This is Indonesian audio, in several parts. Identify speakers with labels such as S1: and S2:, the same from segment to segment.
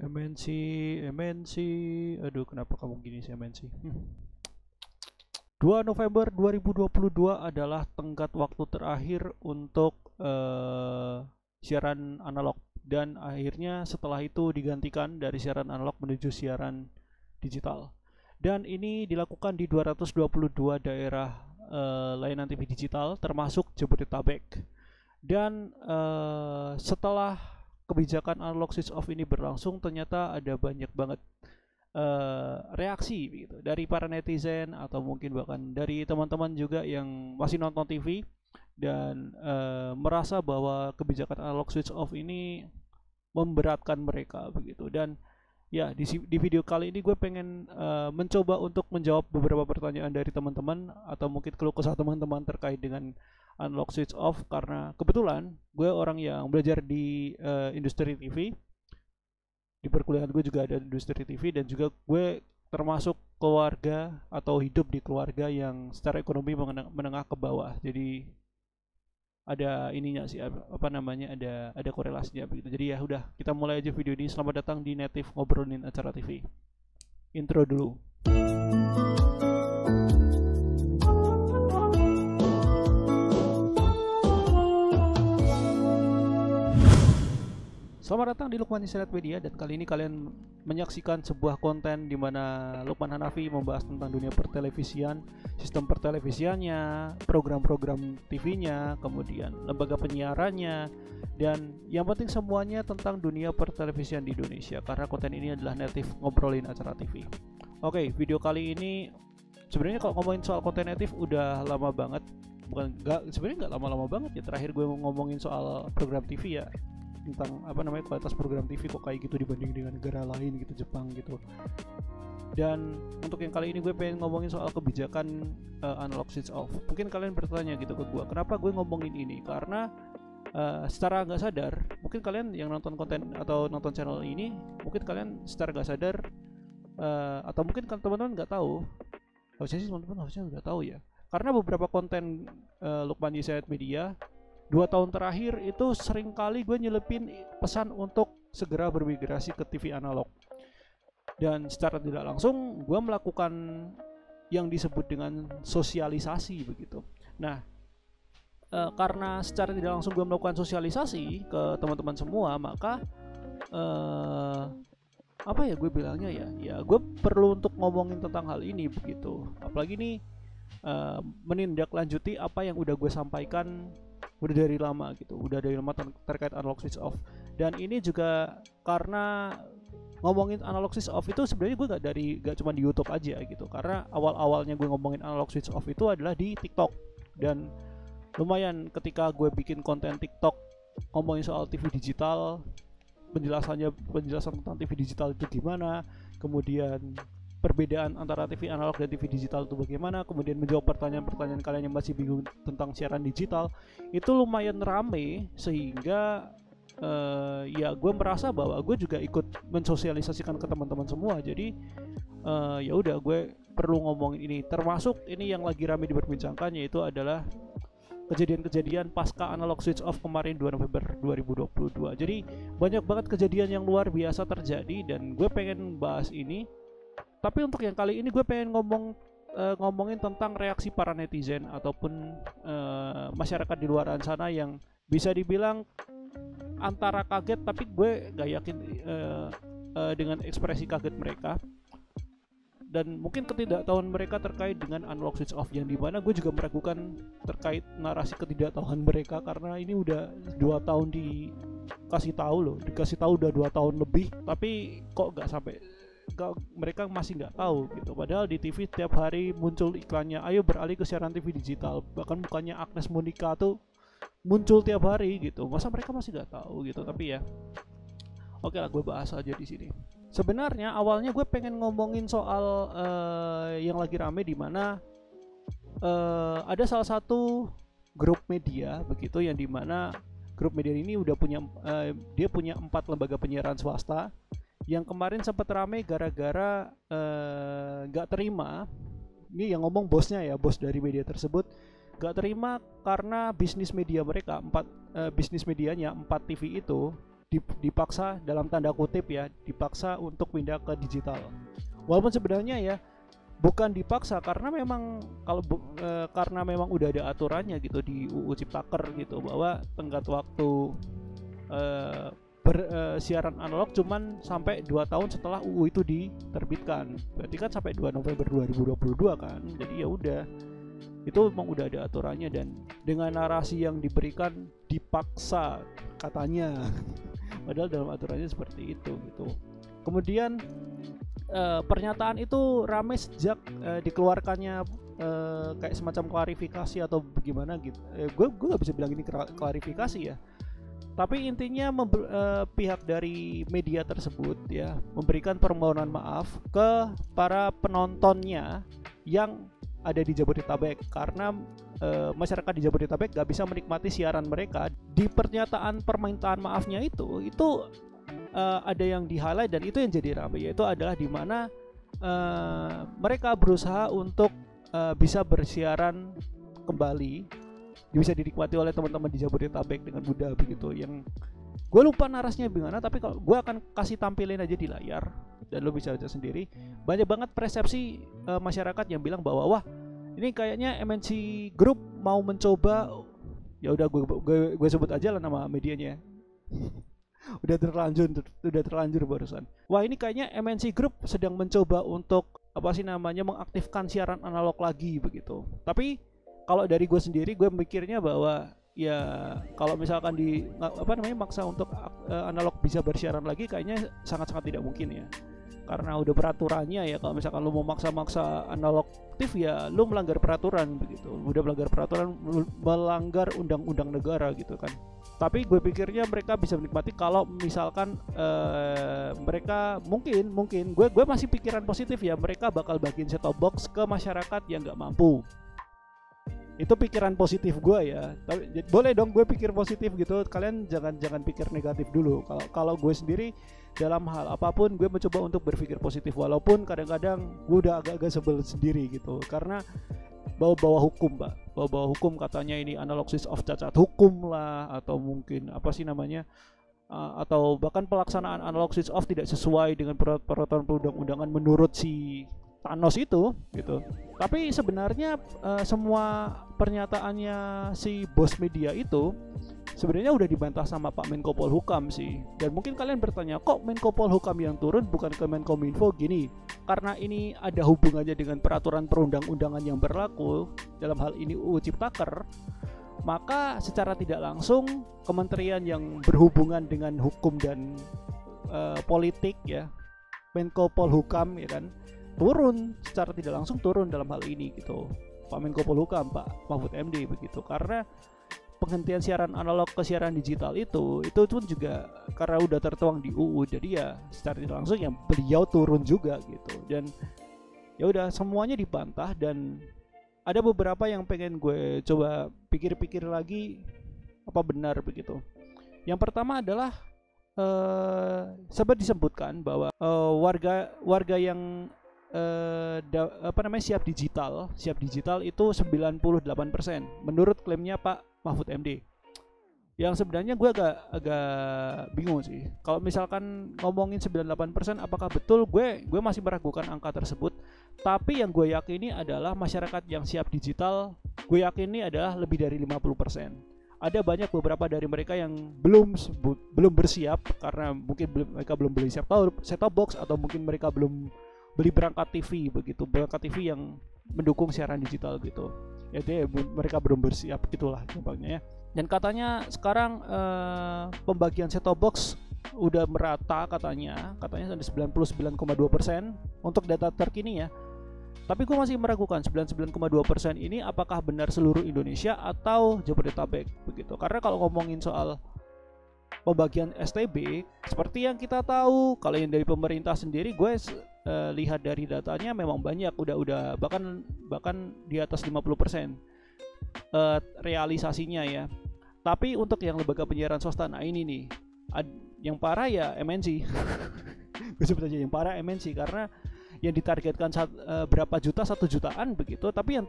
S1: MNC, MNC, aduh kenapa kamu gini sih MNC? 2 November 2022 adalah tenggat waktu terakhir untuk siaran analog, dan akhirnya setelah itu digantikan dari siaran analog menuju siaran digital. Dan ini dilakukan di 222 daerah layanan TV digital termasuk Jabodetabek. Dan setelah kebijakan analog switch off ini berlangsung, ternyata ada banyak banget reaksi gitu dari para netizen atau mungkin bahkan dari teman-teman juga yang masih nonton TV dan merasa bahwa kebijakan analog switch off ini memberatkan mereka begitu. Dan ya di video kali ini gue pengen mencoba untuk menjawab beberapa pertanyaan dari teman-teman atau mungkin keluh kesah teman-teman terkait dengan analog switch off, karena kebetulan gue orang yang belajar di industri TV. Di perkuliahan gue juga ada industri TV, dan juga gue termasuk keluarga atau hidup di keluarga yang secara ekonomi menengah ke bawah. Jadi ada ininya sih, apa namanya, ada korelasinya begitu. Jadi ya udah, kita mulai aja video ini. Selamat datang di Native Ngobrolin Acara TV. Intro dulu. Selamat datang di Lukman Internet Media, dan kali ini kalian menyaksikan sebuah konten di mana Lukman Hanafi membahas tentang dunia pertelevisian, sistem pertelevisiannya, program-program TV-nya, kemudian lembaga penyiarannya, dan yang penting semuanya tentang dunia pertelevisian di Indonesia, karena konten ini adalah native ngobrolin acara TV. Oke, video kali ini sebenarnya kalau ngomongin soal konten native udah lama banget, sebenarnya nggak lama-lama banget ya. Terakhir gue ngomongin soal program TV ya, tentang apa namanya, kualitas program TV kok kayak gitu dibanding dengan negara lain gitu, Jepang gitu. Dan untuk yang kali ini gue pengen ngomongin soal kebijakan analog switch off. Mungkin kalian bertanya gitu ke gue, kenapa gue ngomongin ini? Karena secara nggak sadar, mungkin kalian yang nonton konten atau nonton channel ini, mungkin kalian secara nggak sadar atau mungkin kan teman-teman nggak tahu, harusnya sih teman-teman harusnya nggak tahu ya, karena beberapa konten Lukman Internet Media 2 tahun terakhir itu sering kali gue nyelepin pesan untuk segera bermigrasi ke TV analog. Dan secara tidak langsung gue melakukan yang disebut dengan sosialisasi begitu. Nah, karena secara tidak langsung gue melakukan sosialisasi ke teman-teman semua, maka apa ya gue bilangnya ya gue perlu untuk ngomongin tentang hal ini begitu. Apalagi nih menindaklanjuti apa yang udah gue sampaikan udah dari lama gitu, udah dari lama terkait analog switch off. Dan ini juga karena ngomongin analog switch off itu sebenarnya gue gak cuma di YouTube aja gitu, karena awalnya gue ngomongin analog switch off itu adalah di TikTok. Dan lumayan ketika gue bikin konten TikTok ngomongin soal TV digital, penjelasan tentang TV digital itu gimana, kemudian perbedaan antara TV analog dan TV digital itu bagaimana, kemudian menjawab pertanyaan-pertanyaan kalian yang masih bingung tentang siaran digital, itu lumayan rame. Sehingga ya gue merasa bahwa gue juga ikut mensosialisasikan ke teman-teman semua. Jadi ya udah, gue perlu ngomongin ini. Termasuk ini yang lagi rame diperbincangkan, yaitu adalah kejadian-kejadian pasca analog switch off kemarin 2 November 2022. Jadi banyak banget kejadian yang luar biasa terjadi, dan gue pengen bahas ini. Tapi untuk yang kali ini gue pengen ngomongin tentang reaksi para netizen ataupun masyarakat di luar sana yang bisa dibilang antara kaget, tapi gue gak yakin dengan ekspresi kaget mereka, dan mungkin ketidaktahuan mereka terkait dengan analog switch off, yang dimana gue juga meragukan terkait narasi ketidaktahuan mereka, karena ini udah 2 tahun dikasih tahu udah 2 tahun lebih, tapi kok gak sampai mereka masih nggak tahu gitu. Padahal di TV tiap hari muncul iklannya, ayo beralih ke siaran TV digital. Bahkan bukannya Agnes Monica tuh muncul tiap hari gitu. Masa mereka masih nggak tahu gitu? Tapi ya oke lah, gue bahas aja di sini. Sebenarnya awalnya gue pengen ngomongin soal yang lagi rame, di mana ada salah satu grup media begitu, yang dimana grup media ini udah punya dia punya 4 lembaga penyiaran swasta, yang kemarin sempat rame gara-gara gak terima. Ini yang ngomong bosnya ya, bos dari media tersebut gak terima karena bisnis media mereka, bisnis medianya 4 TV itu dipaksa dalam tanda kutip ya, dipaksa untuk pindah ke digital. Walaupun sebenarnya ya bukan dipaksa, karena memang karena memang udah ada aturannya gitu di UU Ciptaker gitu, bahwa tenggat waktu siaran analog cuman sampai 2 tahun setelah UU itu diterbitkan. Berarti kan sampai 2 November 2022 kan. Jadi ya udah, itu memang udah ada aturannya, dan dengan narasi yang diberikan dipaksa katanya padahal dalam aturannya seperti itu gitu. Kemudian pernyataan itu ramai sejak dikeluarkannya kayak semacam klarifikasi atau bagaimana gitu. Gue gak bisa bilang ini klarifikasi ya, tapi intinya pihak dari media tersebut ya memberikan permohonan maaf ke para penontonnya yang ada di Jabodetabek, karena masyarakat di Jabodetabek gak bisa menikmati siaran mereka. Di pernyataan permintaan maafnya itu ada yang di highlight, dan itu yang jadi ramai, yaitu adalah di mana mereka berusaha untuk bisa bersiaran kembali, bisa dinikmati oleh teman-teman di Jabodetabek dengan mudah begitu. Yang gue lupa narasinya gimana, tapi kalau gue akan kasih tampilin aja di layar dan lo bisa baca sendiri. Banyak banget persepsi masyarakat yang bilang bahwa wah, ini kayaknya MNC Group mau mencoba, ya udah gue sebut aja lah nama medianya. udah terlanjur barusan. Wah, ini kayaknya MNC Group sedang mencoba untuk mengaktifkan siaran analog lagi begitu. Tapi kalau dari gue sendiri, gue mikirnya bahwa ya kalau misalkan maksa untuk analog bisa bersiaran lagi, kayaknya sangat-sangat tidak mungkin ya, karena udah peraturannya ya. Kalau misalkan lu mau maksa analog aktif, ya lu melanggar peraturan begitu, udah melanggar peraturan, melanggar undang-undang negara gitu kan. Tapi gue pikirnya mereka bisa menikmati kalau misalkan mereka mungkin gue masih pikiran positif ya, mereka bakal bagiin set-top box ke masyarakat yang nggak mampu. Itu pikiran positif gue ya. Tapi boleh dong gue pikir positif gitu. Kalian jangan pikir negatif dulu. Kalau gue sendiri dalam hal apapun gue mencoba untuk berpikir positif, walaupun kadang-kadang gue udah agak-agak sebel sendiri gitu, karena bawa hukum katanya ini analog switch off cacat hukum lah, atau mungkin atau bahkan pelaksanaan analog switch off tidak sesuai dengan peraturan perundang-undangan menurut si Thanos itu gitu. Tapi sebenarnya semua pernyataannya si bos media itu sebenarnya udah dibantah sama Pak Menko Polhukam sih. Dan mungkin kalian bertanya, kok Menko Polhukam yang turun bukan ke Menkominfo? Gini, karena ini ada hubungannya dengan peraturan perundang-undangan yang berlaku, dalam hal ini UU Ciptaker, maka secara tidak langsung kementerian yang berhubungan dengan hukum dan politik ya, Menko Polhukam ya kan, secara tidak langsung turun dalam hal ini gitu. Pak Menko Polhukam, Pak Mahfud MD begitu. Karena penghentian siaran analog ke siaran digital itu pun juga karena udah tertuang di UU, jadi ya secara tidak langsung ya beliau turun juga gitu. Dan ya udah, semuanya dibantah, dan ada beberapa yang pengen gue coba pikir-pikir lagi apa benar begitu. Yang pertama adalah sempat disebutkan bahwa warga yang siap digital itu 98% menurut klaimnya Pak Mahfud MD. Yang sebenarnya gue agak bingung sih. Kalau misalkan ngomongin 98%, apakah betul? Gue masih meragukan angka tersebut. Tapi yang gue yakini adalah masyarakat yang siap digital, gue yakini adalah lebih dari 50%. Ada banyak beberapa dari mereka yang belum bersiap, karena mungkin mereka belum beli set-top box, atau mungkin mereka belum beli perangkat TV begitu, perangkat TV yang mendukung siaran digital gitu. Jadi mereka belum bersiap, gitulah gampangnya ya. Dan katanya sekarang pembagian set-top box udah merata katanya ada 99,2% untuk data terkini ya. Tapi gue masih meragukan 99,2% ini apakah benar seluruh Indonesia atau Jabodetabek begitu. Karena kalau ngomongin soal pembagian STB, seperti yang kita tahu, kalau yang dari pemerintah sendiri, gue lihat dari datanya memang banyak, udah bahkan di atas 50% realisasinya ya. Tapi untuk yang lembaga penyiaran swasta, nah ini nih yang parah ya MNC. Gue sebut aja yang parah MNC, karena yang ditargetkan berapa juta, 1 jutaan begitu, tapi yang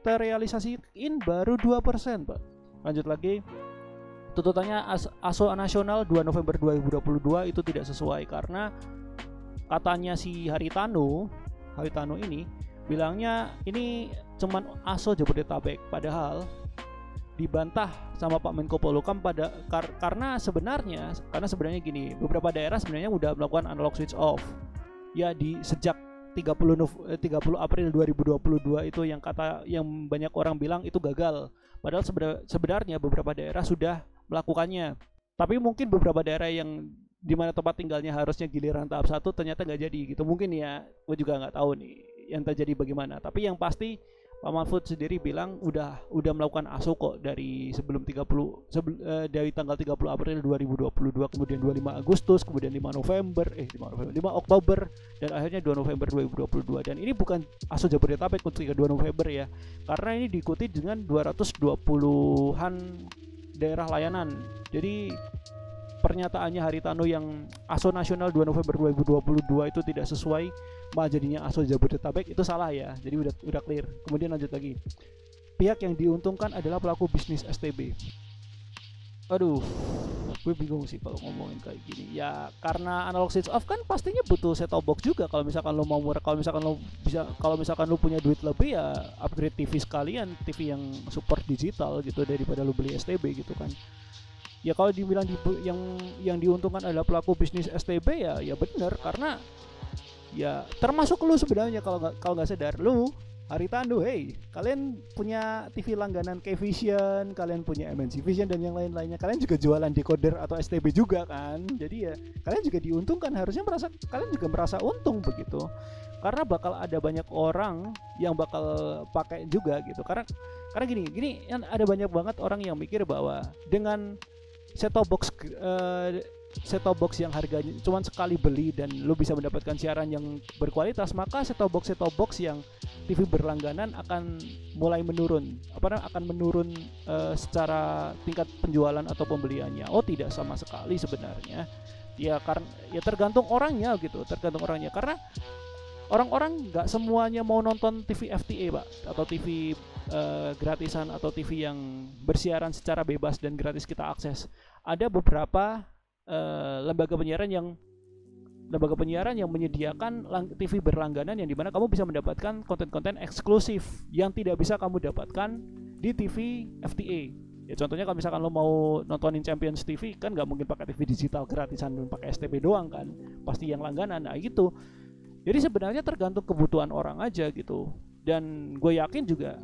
S1: terrealisasiin baru 2%, Pak. Lanjut lagi, tuntutannya ASO nasional 2 November 2022 itu tidak sesuai, karena katanya si Haritano ini bilangnya ini cuman ASO Jabodetabek, padahal dibantah sama Pak Menko Polhukam karena sebenarnya gini, beberapa daerah sebenarnya udah melakukan analog switch off ya di sejak 30 April 2022 itu, yang banyak orang bilang itu gagal, padahal sebenarnya beberapa daerah sudah melakukannya. Tapi mungkin beberapa daerah yang di mana tempat tinggalnya harusnya giliran tahap 1 ternyata nggak jadi gitu, mungkin ya, gue juga nggak tahu nih yang terjadi bagaimana. Tapi yang pasti Pak Mahfud sendiri bilang udah melakukan ASO kok dari sebelum dari tanggal 30 April 2022, kemudian 25 Agustus, kemudian 5 Oktober, dan akhirnya 2 November 2022. Dan ini bukan ASO Jabodetabek ketika 2 November ya, karena ini diikuti dengan 220-an daerah layanan. Jadi pernyataannya Haritano yang ASO nasional 2 November 2022 itu tidak sesuai, malah jadinya ASO Jabodetabek, itu salah ya. Jadi udah clear. Kemudian lanjut lagi. Pihak yang diuntungkan adalah pelaku bisnis STB. Aduh, gue bingung sih kalau ngomongin kayak gini. Ya karena analog switch off kan pastinya butuh set top box juga. Kalau misalkan lo mau murah, kalau misalkan lo punya duit lebih ya upgrade TV sekalian, TV yang support digital gitu, daripada lo beli STB gitu kan. Ya kalau dibilang yang diuntungkan adalah pelaku bisnis STB ya benar, karena ya termasuk lu sebenarnya. Kalau nggak sadar, lu Haritano, kalian punya TV langganan K-Vision, kalian punya MNC Vision dan yang lain-lainnya, kalian juga jualan decoder atau STB juga kan. Jadi ya kalian juga diuntungkan, harusnya kalian juga merasa untung begitu, karena bakal ada banyak orang yang bakal pakai juga gitu. Karena gini ada banyak banget orang yang mikir bahwa dengan set-top box yang harganya cuma sekali beli dan lu bisa mendapatkan siaran yang berkualitas, maka set-top box yang TV berlangganan akan mulai menurun. Akan menurun secara tingkat penjualan atau pembeliannya. Oh, tidak sama sekali sebenarnya. Ya karena ya tergantung orangnya gitu, karena orang-orang nggak semuanya mau nonton TV FTA, Pak, atau TV gratisan atau TV yang bersiaran secara bebas dan gratis kita akses. Ada beberapa lembaga penyiaran yang menyediakan TV berlangganan, yang dimana kamu bisa mendapatkan konten-konten eksklusif yang tidak bisa kamu dapatkan di TV FTA. Ya contohnya kalau misalkan lo mau nontonin Champions TV kan nggak mungkin pakai TV digital gratisan dan pakai STB doang kan, pasti yang langganan. Nah gitu. Jadi sebenarnya tergantung kebutuhan orang aja gitu. Dan gue yakin juga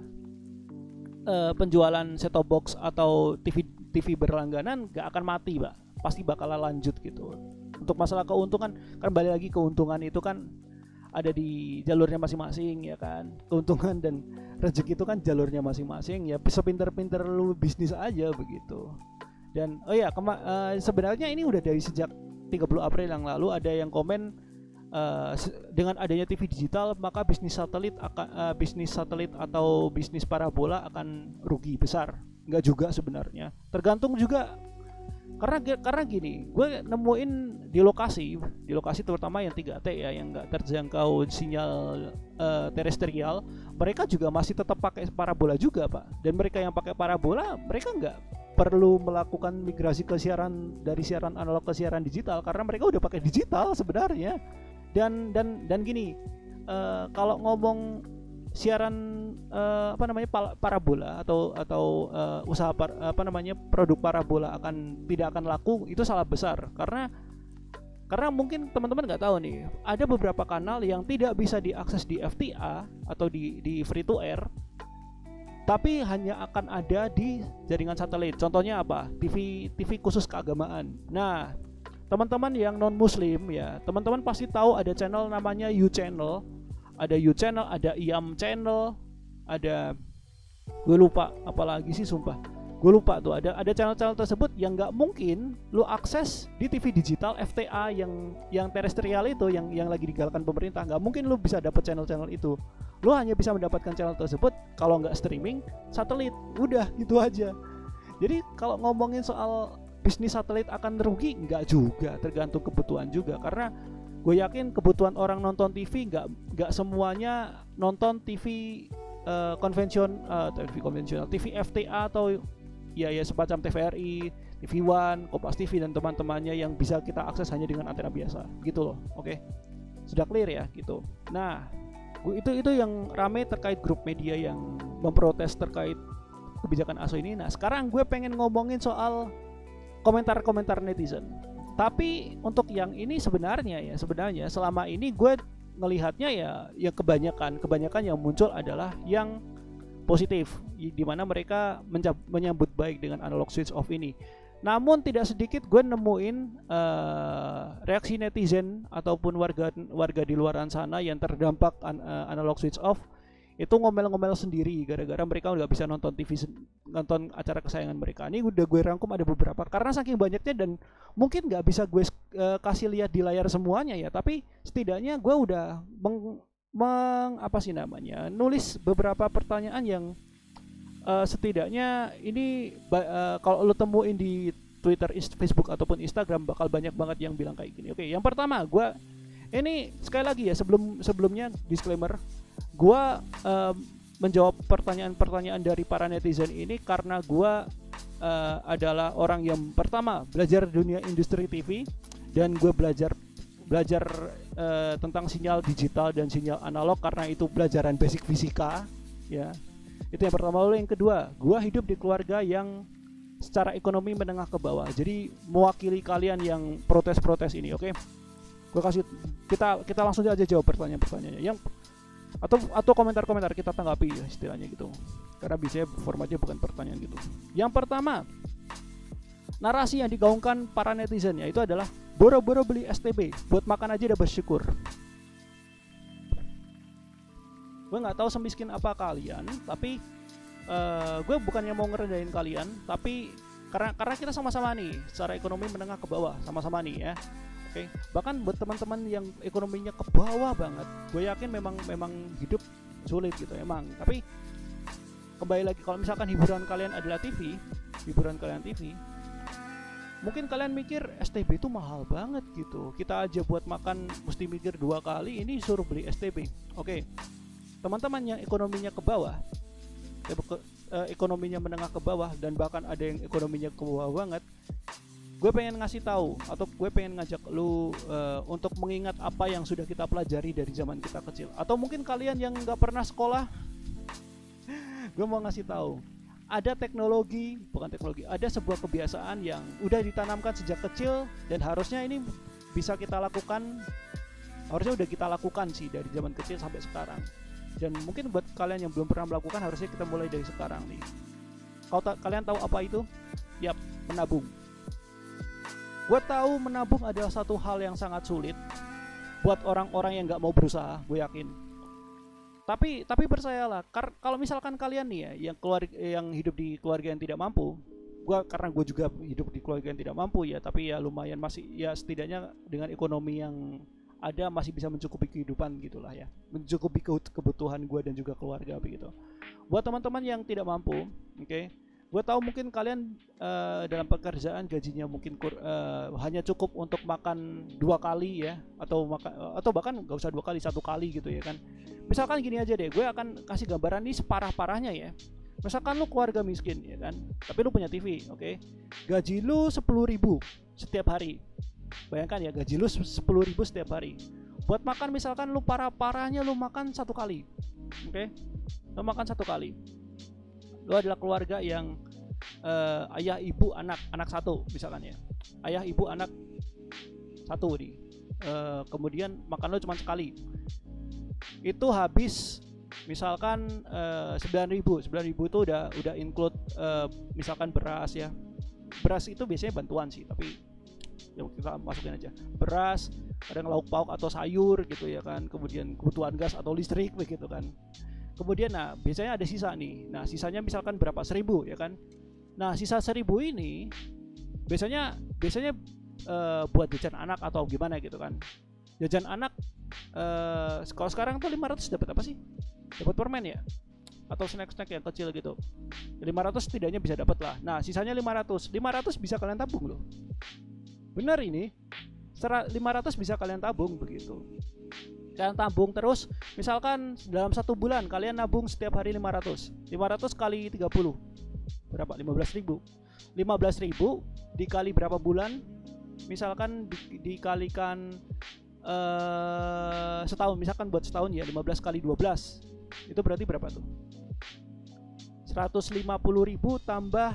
S1: penjualan set-top box atau TV berlangganan gak akan mati, Pak. Pasti bakalan lanjut gitu. Untuk masalah keuntungan, kan balik lagi, keuntungan itu kan ada di jalurnya masing-masing ya kan. Keuntungan dan rezeki itu kan jalurnya masing-masing ya. Sepinter-pinter lu bisnis aja begitu. Dan sebenarnya ini udah dari sejak 30 April yang lalu ada yang komen, dengan adanya TV digital maka bisnis satelit atau bisnis parabola akan rugi besar. Enggak juga sebenarnya, tergantung juga, karena gini, gue nemuin di lokasi terutama yang 3T ya, yang nggak terjangkau sinyal terestrial, mereka juga masih tetap pakai parabola juga, Pak. Dan mereka yang pakai parabola, mereka nggak perlu melakukan migrasi ke dari siaran analog ke siaran digital, karena mereka udah pakai digital sebenarnya. Dan gini, kalau ngomong siaran parabola atau usaha produk parabola tidak akan laku, itu salah besar. Karena mungkin teman-teman nggak tahu nih, ada beberapa kanal yang tidak bisa diakses di FTA atau di free to air, tapi hanya akan ada di jaringan satelit. Contohnya apa? TV khusus keagamaan. Nah, teman-teman yang non muslim ya, teman-teman pasti tahu ada channel namanya U Channel, ada IAM Channel, ada, gue lupa apalagi sih, sumpah gue lupa tuh. Ada channel-channel tersebut yang nggak mungkin lu akses di TV digital FTA yang terestrial itu, yang lagi digalakkan pemerintah. Nggak mungkin lu bisa dapat channel-channel itu. Lu hanya bisa mendapatkan channel tersebut kalau nggak streaming satelit. Udah gitu aja. Jadi kalau ngomongin soal bisnis satelit akan rugi, enggak juga, tergantung kebutuhan juga. Karena gue yakin kebutuhan orang nonton TV enggak semuanya nonton TV konvensional, TV FTA atau ya semacam TVRI, TV One, Kompas TV dan teman-temannya yang bisa kita akses hanya dengan antena biasa gitu loh. Oke. Sudah clear ya gitu. Nah, itu yang rame terkait grup media yang memprotes terkait kebijakan ASO ini. Nah, sekarang gue pengen ngomongin soal komentar-komentar netizen. Tapi untuk yang ini sebenarnya selama ini gue ngelihatnya ya kebanyakan yang muncul adalah yang positif, di mana mereka menyambut baik dengan analog switch off ini. Namun tidak sedikit gue nemuin reaksi netizen ataupun warga di luaran sana yang terdampak analog switch off itu ngomel-ngomel sendiri gara-gara mereka nggak bisa nonton TV, nonton acara kesayangan mereka. Ini udah gue rangkum ada beberapa karena saking banyaknya dan mungkin nggak bisa gue kasih lihat di layar semuanya ya, tapi setidaknya gue udah nulis beberapa pertanyaan yang setidaknya ini kalau lo temuin di Twitter, Facebook ataupun Instagram bakal banyak banget yang bilang kayak gini. Oke, yang pertama ini sekali lagi ya sebelumnya disclaimer, gue menjawab pertanyaan-pertanyaan dari para netizen ini karena gue adalah orang yang pertama belajar dunia industri TV dan gue belajar tentang sinyal digital dan sinyal analog karena itu pelajaran basic fisika ya. Itu yang pertama. Lalu yang kedua, gue hidup di keluarga yang secara ekonomi menengah ke bawah, jadi mewakili kalian yang protes-protes ini. Oke, gue kasih kita langsung aja jawab pertanyaan-pertanyaannya yang atau komentar-komentar kita tanggapi ya istilahnya gitu, karena biasanya formatnya bukan pertanyaan gitu. Yang pertama, narasi yang digaungkan para netizen ya itu adalah boro-boro beli STB buat makan aja udah bersyukur. Gue nggak tahu semiskin apa kalian, tapi gue bukannya mau ngerendahin kalian, tapi karena kita sama-sama nih secara ekonomi menengah ke bawah sama-sama nih ya. Oke, bahkan buat teman-teman yang ekonominya ke bawah banget, gue yakin memang hidup sulit gitu emang. Tapi kembali lagi, kalau misalkan hiburan kalian adalah TV, mungkin kalian mikir STB itu mahal banget gitu. Kita aja buat makan mesti mikir 2 kali, ini suruh beli STB. Oke, teman-teman yang ekonominya ke bawah, ekonominya menengah ke bawah dan bahkan ada yang ekonominya ke bawah banget, gue pengen ngasih tahu atau gue pengen ngajak lu untuk mengingat apa yang sudah kita pelajari dari zaman kita kecil. Atau mungkin kalian yang nggak pernah sekolah, gue mau ngasih tahu ada ada sebuah kebiasaan yang udah ditanamkan sejak kecil dan harusnya ini bisa kita lakukan, harusnya udah kita lakukan sih dari zaman kecil sampai sekarang. Dan mungkin buat kalian yang belum pernah melakukan, harusnya kita mulai dari sekarang nih. Kalian tahu apa itu? Yap, menabung. Gue tahu menabung adalah satu hal yang sangat sulit buat orang-orang yang nggak mau berusaha, gue yakin. Tapi percayalah, kalau misalkan kalian nih ya yang hidup di keluarga yang tidak mampu, karena gue juga hidup di keluarga yang tidak mampu ya, tapi ya lumayan masih ya setidaknya dengan ekonomi yang ada masih bisa mencukupi kehidupan gitulah ya, mencukupi kebutuhan gue dan juga keluarga begitu. Buat teman-teman yang tidak mampu, oke, gue tahu mungkin kalian dalam pekerjaan gajinya mungkin hanya cukup untuk makan 2 kali ya, atau bahkan nggak usah 2 kali, 1 kali gitu ya kan. Misalkan gini aja deh, gue akan kasih gambaran ini separah-parahnya ya. Misalkan lu keluarga miskin ya kan, tapi lu punya TV, oke, gaji lu 10.000 setiap hari. Bayangkan ya, gaji lu 10.000 setiap hari. Buat makan misalkan lu parah-parahnya lu makan 1 kali. Oke? Lu makan 1 kali. Lu adalah keluarga yang ayah, ibu, anak 1 misalkan ya. Ayah, ibu, anak 1 nih. Kemudian makan lu cuma sekali. Itu habis misalkan 9.000 itu udah include misalkan beras ya. Beras itu biasanya bantuan sih, tapi ya kita masukin aja beras, kadang lauk pauk atau sayur gitu ya kan, kemudian kebutuhan gas atau listrik begitu kan. Kemudian nah biasanya ada sisa nih, nah sisanya misalkan berapa, 1.000 ya kan. Nah sisa 1.000 ini biasanya buat jajan anak atau gimana gitu kan. Jajan anak kalau sekarang tuh 500 dapat apa sih, dapat permen ya atau snack-snack yang kecil gitu. 500 setidaknya bisa dapat lah. Nah sisanya 500 bisa kalian tabung loh. Benar ini, 500 bisa kalian tabung begitu. Kalian tabung terus, misalkan dalam 1 bulan kalian nabung setiap hari 500 kali 30 berapa? 15.000 dikali berapa bulan, misalkan dikalikan setahun, misalkan buat setahun ya 15 kali 12, itu berarti berapa tuh? 150.000 tambah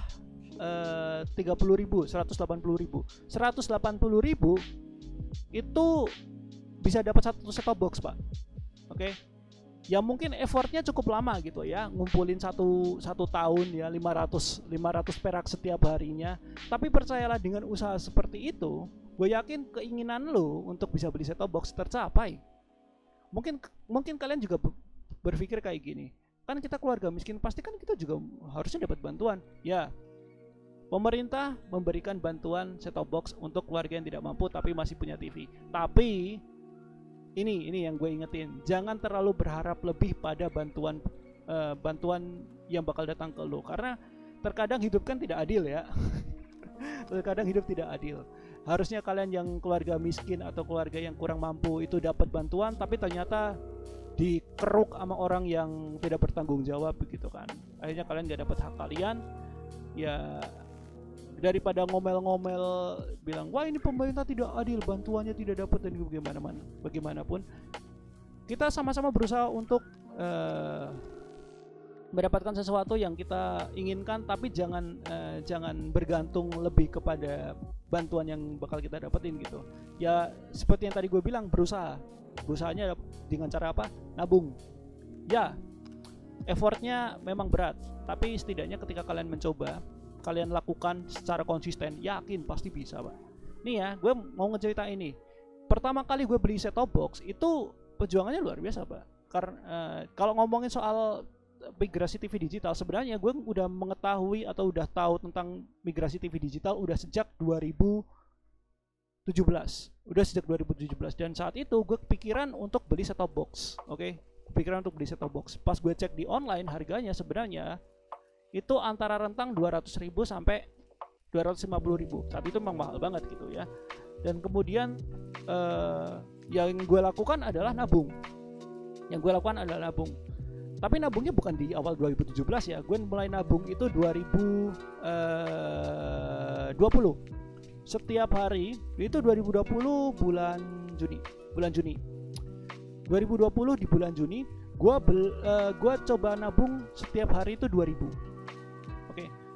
S1: 30.000, 180.000. 180.000 itu bisa dapat satu set-top box, Pak. Oke. Ya mungkin effortnya cukup lama gitu ya, ngumpulin satu tahun ya 500 perak setiap harinya. Tapi percayalah, dengan usaha seperti itu, gue yakin keinginan lo untuk bisa beli set-top box tercapai. Mungkin kalian juga berpikir kayak gini, kan kita keluarga miskin, pasti kan kita juga harusnya dapat bantuan. Ya, pemerintah memberikan bantuan set-top box untuk keluarga yang tidak mampu tapi masih punya TV. Tapi ini yang gue ingetin, jangan terlalu berharap lebih pada bantuan yang bakal datang ke lo, karena terkadang hidup kan tidak adil ya. Terkadang hidup tidak adil. Harusnya kalian yang keluarga miskin atau keluarga yang kurang mampu itu dapat bantuan, tapi ternyata dikeruk sama orang yang tidak bertanggung jawab begitu kan. Akhirnya kalian gak dapat hak kalian. Ya daripada ngomel-ngomel bilang wah ini pemerintah tidak adil, bantuannya tidak dapat, dan bagaimanapun kita sama-sama berusaha untuk mendapatkan sesuatu yang kita inginkan, tapi jangan bergantung lebih kepada bantuan yang bakal kita dapetin gitu. Ya seperti yang tadi gue bilang, berusahanya dengan cara apa? Nabung. Ya effortnya memang berat, tapi setidaknya ketika kalian mencoba, kalian lakukan secara konsisten, yakin pasti bisa, Pak. Nih ya, gue mau ngecerita ini. Pertama kali gue beli set-top box itu perjuangannya luar biasa, Pak. Karena kalau ngomongin soal migrasi TV digital, sebenarnya gue udah mengetahui atau udah tahu tentang migrasi TV digital udah sejak 2017. Dan saat itu gue kepikiran untuk beli set-top box. Oke? Kepikiran untuk beli set-top box. Pas gue cek di online, harganya sebenarnya itu antara rentang 200.000 sampai 250.000. Saat itu memang mahal banget gitu ya. Dan kemudian yang gue lakukan adalah nabung. Tapi nabungnya bukan di awal 2017 ya. Gue mulai nabung itu 2020. Setiap hari itu 2020 bulan Juni. 2020 di bulan Juni gue coba nabung setiap hari itu 2.000.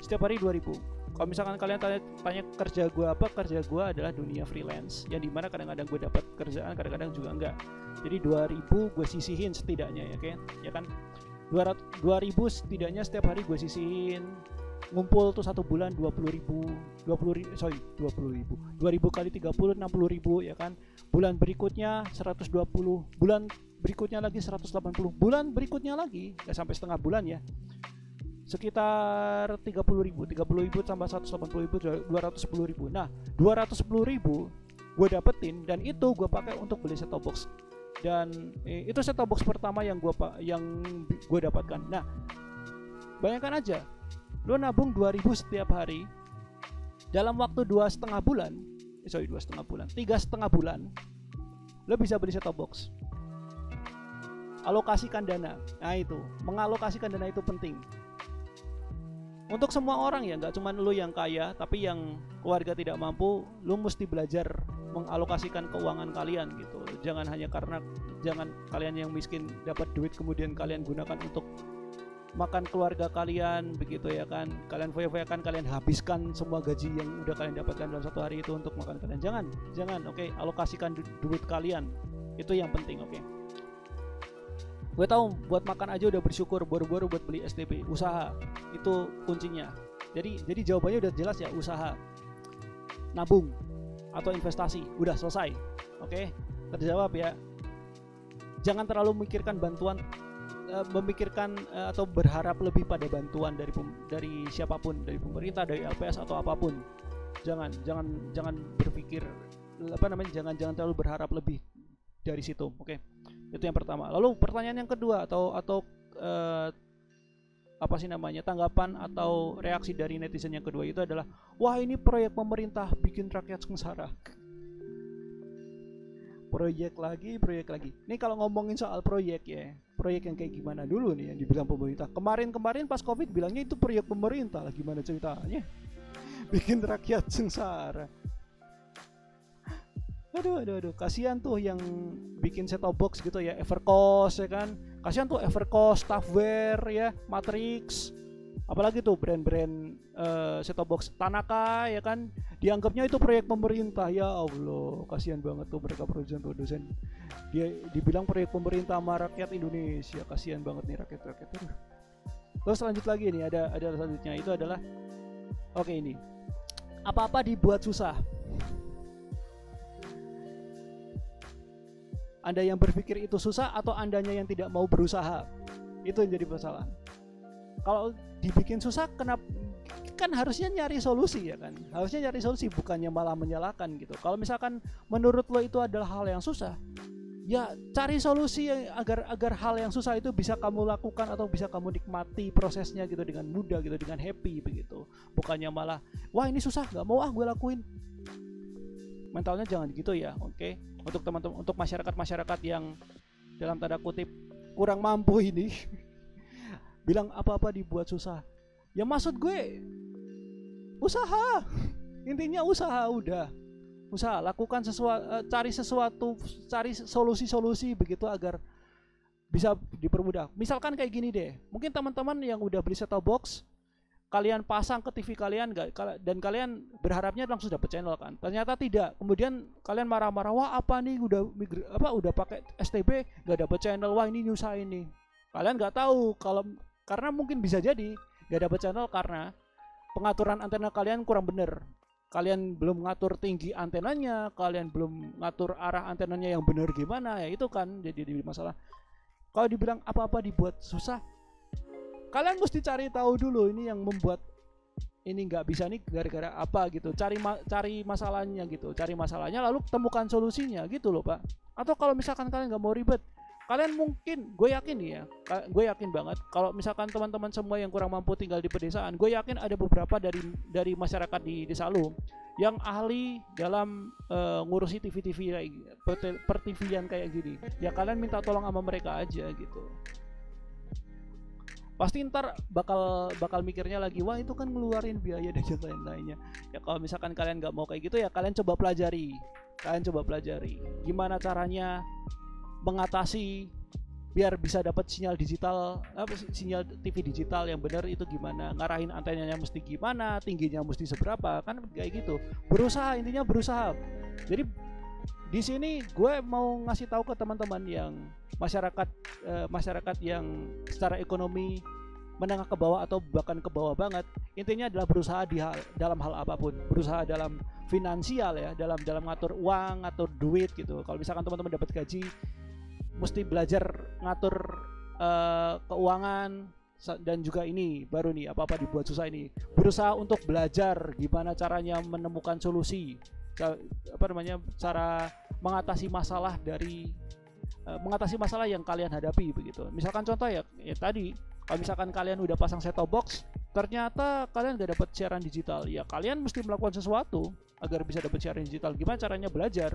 S1: Setiap hari 2.000. Kalau misalkan kalian tanya kerja gue apa, kerja gue adalah dunia freelance, yang dimana kadang-kadang gue dapat kerjaan, kadang-kadang juga enggak. Jadi 2.000 gue sisihin setidaknya ya kan 2.000 setidaknya setiap hari gue sisihin. Ngumpul tuh satu bulan 20.000 kali 30 60.000 ya kan. Bulan berikutnya 120, bulan berikutnya lagi 180, bulan berikutnya lagi ya sampai setengah bulan ya, sekitar 30.000 tambah 180.000, 210.000. Nah 210.000 gue dapetin, dan itu gue pakai untuk beli set-top box. Dan itu set-top box pertama yang gue dapatkan. Nah bayangkan aja, lo nabung 2.000 setiap hari, dalam waktu 3,5 bulan lo bisa beli set-top box. Alokasikan dana. Nah itu, mengalokasikan dana itu penting untuk semua orang ya, nggak cuma lu yang kaya, tapi yang keluarga tidak mampu, lu mesti belajar mengalokasikan keuangan kalian gitu. Jangan kalian yang miskin dapat duit kemudian kalian gunakan untuk makan keluarga kalian begitu ya kan. Kalian foya-foyakan, kalian habiskan semua gaji yang udah kalian dapatkan dalam satu hari itu untuk makan kalian. Jangan, oke? Alokasikan duit kalian. Itu yang penting, oke? Gue tahu buat makan aja udah bersyukur, baru-baru buat beli STP. Usaha itu kuncinya. Jadi jawabannya udah jelas ya, usaha, nabung atau investasi, udah selesai. Oke, terjawab ya. Jangan terlalu memikirkan atau berharap lebih pada bantuan dari siapapun, dari pemerintah, dari LPS atau apapun. Jangan berpikir jangan terlalu berharap lebih dari situ, oke? Itu yang pertama. Lalu pertanyaan yang kedua atau tanggapan atau reaksi dari netizen yang kedua itu adalah, wah ini proyek pemerintah bikin rakyat sengsara. Proyek lagi. Ini kalau ngomongin soal proyek ya, proyek yang kayak gimana dulu nih yang dibilang pemerintah. Kemarin pas Covid bilangnya itu proyek pemerintah lah, gimana ceritanya? bikin rakyat sengsara. Aduh, kasihan tuh yang bikin set-top box gitu ya, Evercost ya kan. Kasihan tuh Evercost, Tavware ya, Matrix. Apalagi tuh brand-brand set-top box Tanaka ya kan. Dianggapnya itu proyek pemerintah, ya Allah. Kasihan banget tuh mereka produsen. Dia dibilang proyek pemerintah sama rakyat Indonesia. Kasihan banget nih rakyat-rakyat. Terus lanjut lagi nih, ada selanjutnya itu adalah oke ini. Apa-apa dibuat susah. Anda yang berpikir itu susah atau Andanya yang tidak mau berusaha? Itu yang jadi masalah. Kalau dibikin susah, kenapa? Kan harusnya nyari solusi ya kan. Harusnya nyari solusi, bukannya malah menyalahkan gitu. Kalau misalkan menurut lo itu adalah hal yang susah, ya cari solusi agar hal yang susah itu bisa kamu lakukan atau bisa kamu nikmati prosesnya gitu dengan mudah gitu, dengan happy begitu. Bukannya malah, wah ini susah, nggak mau gue lakuin. Mentalnya jangan gitu ya, oke? Untuk teman-teman, untuk masyarakat yang dalam tanda kutip kurang mampu ini bilang apa-apa dibuat susah. Ya maksud gue usaha. Intinya usaha udah. Usaha, lakukan sesuatu, cari solusi-solusi begitu agar bisa dipermudah. Misalkan kayak gini deh. Mungkin teman-teman yang udah beli set-top box, kalian pasang ke TV kalian dan kalian berharapnya langsung dapat channel kan. Ternyata tidak. Kemudian kalian marah-marah, wah apa nih udah pakai STB nggak dapat channel, wah ini nyusah ini. Kalian nggak tahu karena mungkin bisa jadi nggak dapat channel karena pengaturan antena kalian kurang bener. Kalian belum ngatur tinggi antenanya, kalian belum ngatur arah antenanya yang bener gimana, ya itu kan jadi masalah. Kalau dibilang apa-apa dibuat susah, kalian mesti cari tahu dulu ini yang membuat ini nggak bisa nih gara-gara apa gitu. Cari masalahnya gitu, cari masalahnya lalu temukan solusinya gitu loh Pak. Atau kalau misalkan kalian nggak mau ribet, kalian mungkin, gue yakin nih ya, gue yakin banget kalau misalkan teman-teman semua yang kurang mampu tinggal di pedesaan, gue yakin ada beberapa dari masyarakat di desa lu yang ahli dalam ngurusi TV-TV per TV-an kayak gini. Ya kalian minta tolong sama mereka aja gitu. Pasti ntar bakal mikirnya lagi, wah itu kan ngeluarin biaya dan lain-lainnya. Ya kalau misalkan kalian nggak mau kayak gitu, ya kalian coba pelajari gimana caranya mengatasi biar bisa dapat sinyal sinyal TV digital yang benar itu gimana, ngarahin antenanya mesti gimana, tingginya mesti seberapa, kan kayak gitu. Intinya berusaha. Jadi di sini gue mau ngasih tahu ke teman-teman yang masyarakat yang secara ekonomi menengah ke bawah atau bahkan ke bawah banget, intinya adalah berusaha dalam hal apapun, berusaha dalam finansial ya, dalam ngatur uang, ngatur duit gitu. Kalau misalkan teman-teman dapat gaji, mesti belajar ngatur keuangan. Dan juga ini baru nih, apa-apa dibuat susah ini, berusaha untuk belajar gimana caranya menemukan solusi, cara mengatasi masalah yang kalian hadapi begitu. Misalkan contoh ya tadi, kalau misalkan kalian udah pasang set-top box, ternyata kalian gak dapat siaran digital, ya kalian mesti melakukan sesuatu agar bisa dapat siaran digital. Gimana caranya? Belajar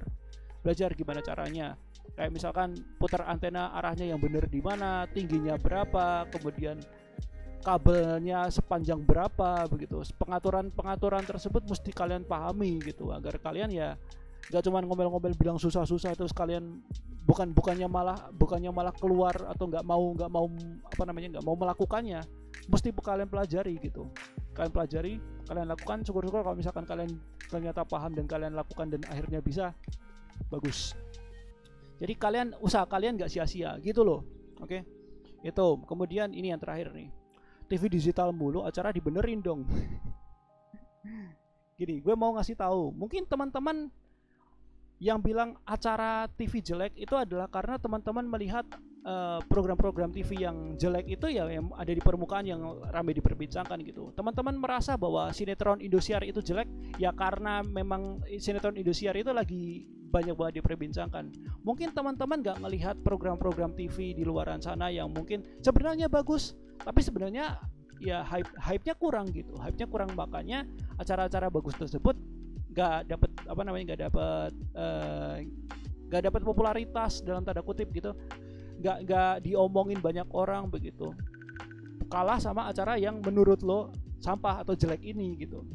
S1: gimana caranya. Kayak misalkan putar antena arahnya yang benar di mana, tingginya berapa, kemudian kabelnya sepanjang berapa begitu. Pengaturan tersebut mesti kalian pahami gitu agar kalian ya nggak cuma ngomel-ngomel bilang susah-susah terus kalian bukannya malah keluar atau nggak mau melakukannya. Mesti kalian pelajari gitu. Kalian lakukan, syukur-syukur kalau misalkan kalian ternyata paham dan kalian lakukan dan akhirnya bisa, bagus. Jadi usaha kalian nggak sia-sia gitu loh. Oke. Itu. Kemudian ini yang terakhir nih. TV digital mulu, acara dibenerin dong. Gini, gue mau ngasih tahu. Mungkin teman-teman yang bilang acara TV jelek itu adalah karena teman-teman melihat program-program TV yang jelek itu ya yang ada di permukaan yang ramai diperbincangkan gitu. Teman-teman merasa bahwa sinetron Indosiar itu jelek ya karena memang sinetron Indosiar itu lagi banyak banget diperbincangkan. Mungkin teman-teman gak melihat program-program TV di luaran sana yang mungkin sebenarnya bagus, tapi sebenarnya ya hype-nya kurang gitu. Hype-nya kurang, makanya acara-acara bagus tersebut gak dapat popularitas dalam tanda kutip gitu. Gak diomongin banyak orang begitu. Kalah sama acara yang menurut lo sampah atau jelek ini gitu.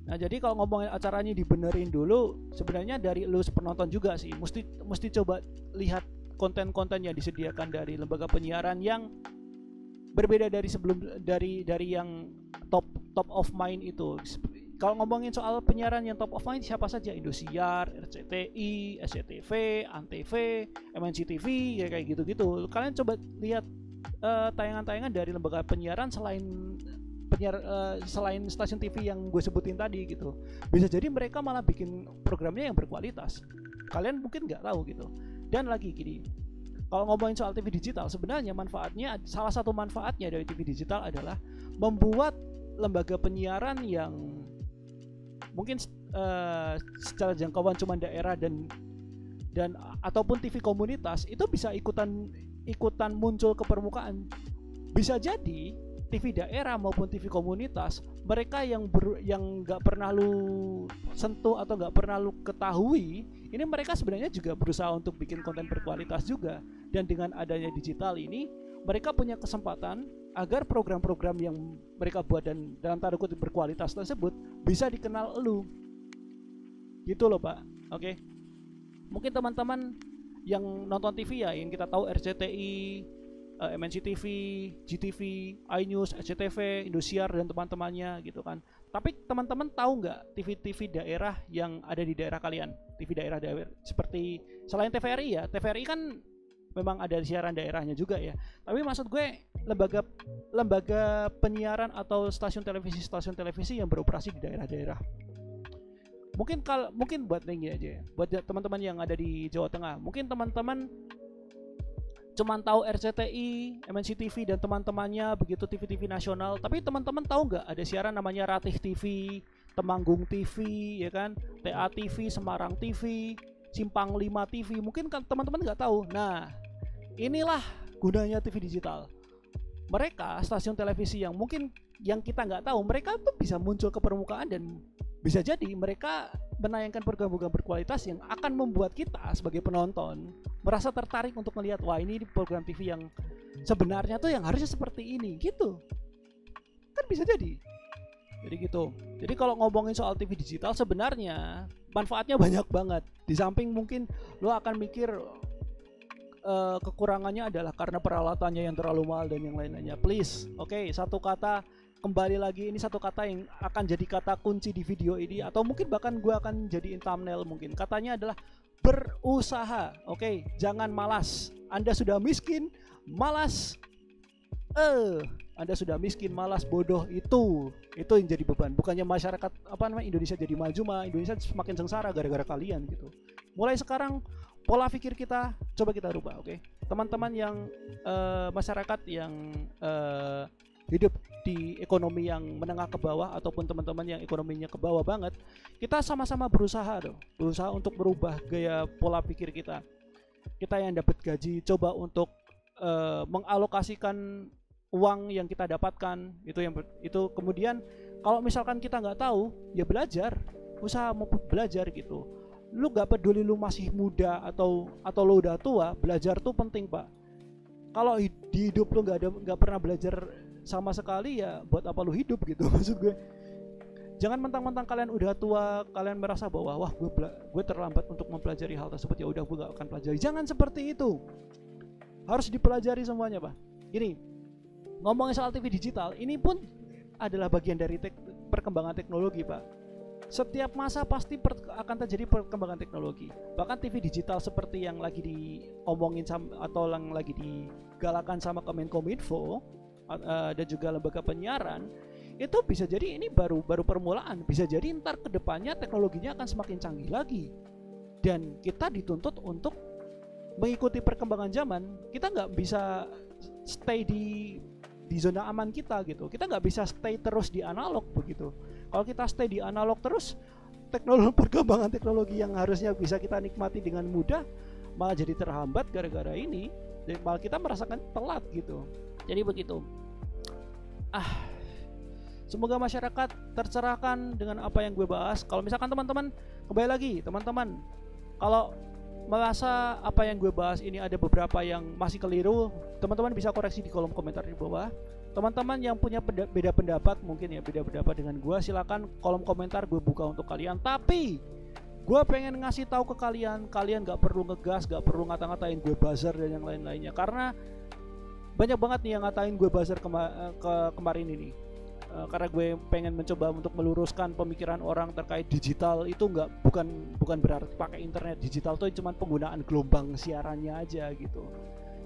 S1: Nah, jadi kalau ngomongin acaranya dibenerin dulu, sebenarnya dari lu penonton juga sih, mesti coba lihat konten-konten yang disediakan dari lembaga penyiaran yang berbeda dari sebelum, dari yang top of mind itu. Kalau ngomongin soal penyiaran yang top of mind, siapa saja? Indosiar, RCTI, SCTV, Antv, MNC TV, ya kayak gitu-gitu. Kalian coba lihat tayangan-tayangan dari lembaga penyiaran selain selain stasiun TV yang gue sebutin tadi gitu. Bisa jadi mereka malah bikin programnya yang berkualitas. Kalian mungkin nggak tahu gitu. Dan lagi gini, kalau ngomongin soal TV digital, sebenarnya manfaatnya, salah satu manfaatnya dari TV digital adalah membuat lembaga penyiaran yang mungkin secara jangkauan cuma daerah dan ataupun TV komunitas itu bisa ikutan muncul ke permukaan. Bisa jadi TV daerah maupun TV komunitas, mereka yang nggak pernah lu sentuh atau nggak pernah lu ketahui, ini mereka sebenarnya juga berusaha untuk bikin konten berkualitas juga. Dan dengan adanya digital ini, mereka punya kesempatan agar program-program yang mereka buat dan dalam tanda kutip berkualitas tersebut bisa dikenal lu. Gitu loh Pak. Oke. Mungkin teman-teman yang nonton TV ya, yang kita tahu RCTI, MNC TV, GTV, iNews, SCTV, Indosiar dan teman-temannya gitu kan. Tapi teman-teman tahu nggak TV-TV daerah yang ada di daerah kalian? TV daerah seperti selain TVRI ya, TVRI kan memang ada siaran daerahnya juga ya. Tapi maksud gue lembaga penyiaran atau stasiun televisi yang beroperasi di daerah-daerah. Mungkin buat tinggi aja ya. Buat teman-teman yang ada di Jawa Tengah, mungkin teman-teman cuman tahu RCTI, MNC TV dan teman-temannya, begitu TV-TV nasional. Tapi teman-teman tahu nggak ada siaran namanya Ratih TV, Temanggung TV, ya kan, TA TV, Semarang TV, Simpang 5 TV. Mungkin kan teman-teman nggak tahu. Nah, inilah gunanya TV digital. Mereka stasiun televisi yang mungkin yang kita nggak tahu, mereka tuh bisa muncul ke permukaan dan bisa jadi mereka menayangkan program-program berkualitas yang akan membuat kita sebagai penonton merasa tertarik untuk melihat, wah ini program TV yang sebenarnya tuh yang harusnya seperti ini gitu. Kan bisa jadi gitu. Jadi kalau ngomongin soal TV digital, sebenarnya manfaatnya banyak banget. Di samping mungkin lo akan mikir kekurangannya adalah karena peralatannya yang terlalu mahal dan yang lain-lainnya. Please, oke, satu kata, kembali lagi, ini satu kata yang akan jadi kata kunci di video ini, atau mungkin bahkan gue akan jadiin thumbnail mungkin. Katanya adalah berusaha. Oke, jangan malas. Anda sudah miskin, malas. Anda sudah miskin, malas, bodoh, itu yang jadi beban. Bukannya masyarakat Indonesia jadi maju, Indonesia semakin sengsara gara-gara kalian gitu. Mulai sekarang pola pikir kita coba kita rubah, oke? Teman-teman yang masyarakat yang hidup di ekonomi yang menengah ke bawah ataupun teman-teman yang ekonominya ke bawah banget, kita sama-sama berusaha untuk merubah gaya pola pikir kita. Kita yang dapat gaji coba untuk mengalokasikan uang yang kita dapatkan, itu kemudian kalau misalkan kita nggak tahu ya belajar, usaha mau belajar gitu. Lu nggak peduli lu masih muda atau lu udah tua, belajar tuh penting Pak. Kalau di hidup lu nggak pernah belajar sama sekali, ya buat apa lu hidup gitu. Maksud gue, jangan mentang-mentang kalian udah tua kalian merasa bahwa wah gue terlambat untuk mempelajari hal tersebut, ya udah gue gak akan pelajari. Jangan seperti itu, harus dipelajari semuanya Pak. Gini, ngomongin soal TV digital, ini pun adalah bagian dari perkembangan teknologi Pak. Setiap masa pasti akan terjadi perkembangan teknologi. Bahkan TV digital seperti yang lagi diomongin atau yang lagi digalakan sama Kemenkominfo dan juga lembaga penyiaran, itu bisa jadi ini baru permulaan. Bisa jadi ntar kedepannya teknologinya akan semakin canggih lagi, dan kita dituntut untuk mengikuti perkembangan zaman. Kita nggak bisa stay di zona aman kita gitu. Kita nggak bisa stay terus di analog begitu. Kalau kita stay di analog terus, perkembangan teknologi yang harusnya bisa kita nikmati dengan mudah malah jadi terhambat gara-gara ini, dan malah kita merasakan telat gitu. Jadi begitu. Semoga masyarakat tercerahkan dengan apa yang gue bahas. Kalau misalkan teman-teman, kembali lagi teman-teman, kalau merasa apa yang gue bahas ini ada beberapa yang masih keliru, teman-teman bisa koreksi di kolom komentar di bawah. Teman-teman yang punya beda pendapat mungkin ya, beda pendapat dengan gue, silakan kolom komentar gue buka untuk kalian. Tapi gue pengen ngasih tahu ke kalian, kalian gak perlu ngegas, gak perlu ngata-ngatain gue buzzer dan yang lain-lainnya, karena banyak banget nih yang ngatain gue buzzer kemarin ini. Karena gue pengen mencoba untuk meluruskan pemikiran orang terkait digital itu bukan berarti pakai internet. Digital tuh cuma penggunaan gelombang siarannya aja gitu.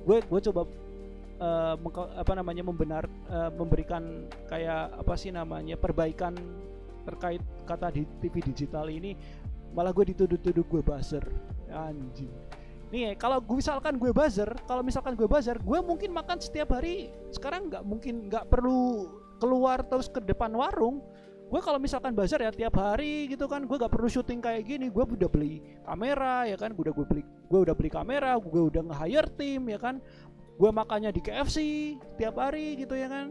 S1: Gue coba memberikan kayak perbaikan terkait kata di TV digital ini, malah gue dituduh gue buzzer. Anjing. Nih kalau misalkan gue buzzer, gue mungkin makan setiap hari. Sekarang nggak perlu keluar terus ke depan warung. Gue kalau misalkan buzzer ya tiap hari gitu kan, gue gak perlu syuting kayak gini. Gue udah beli kamera ya kan, gue udah beli kamera, gue udah nge-hire tim ya kan. Gue makannya di KFC tiap hari gitu ya kan.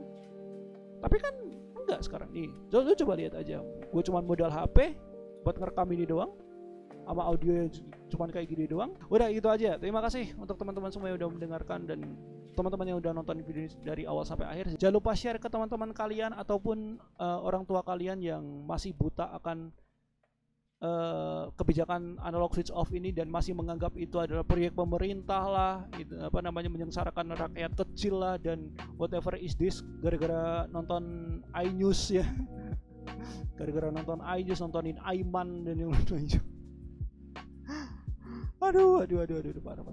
S1: Tapi kan enggak sekarang nih. Lu coba lihat aja, gue cuma modal HP buat ngerekam ini doang, sama audio cuman kayak gini doang. Udah gitu aja. Terima kasih untuk teman-teman semua yang udah mendengarkan, dan teman-teman yang udah nonton video ini dari awal sampai akhir. Jangan lupa share ke teman-teman kalian ataupun orang tua kalian yang masih buta akan kebijakan analog switch off ini dan masih menganggap itu adalah proyek pemerintah lah, itu menyengsarakan rakyat kecil lah, dan whatever is this, gara-gara nonton iNews ya. Gara-gara nonton iNews, nontonin Aiman dan yang lainnya. Aduh, parah.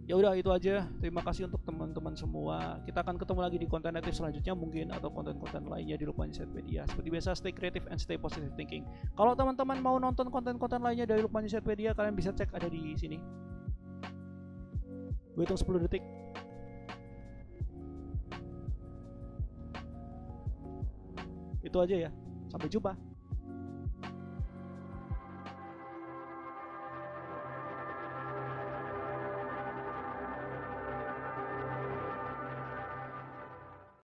S1: Ya udah itu aja. Terima kasih untuk teman-teman semua. Kita akan ketemu lagi di konten native selanjutnya mungkin, atau konten-konten lainnya di Lukman Insight Media. Seperti biasa, stay creative and stay positive thinking. Kalau teman-teman mau nonton konten-konten lainnya dari Lukman Insight Media, kalian bisa cek ada di sini. Gue hitung 10 detik. Itu aja ya. Sampai jumpa.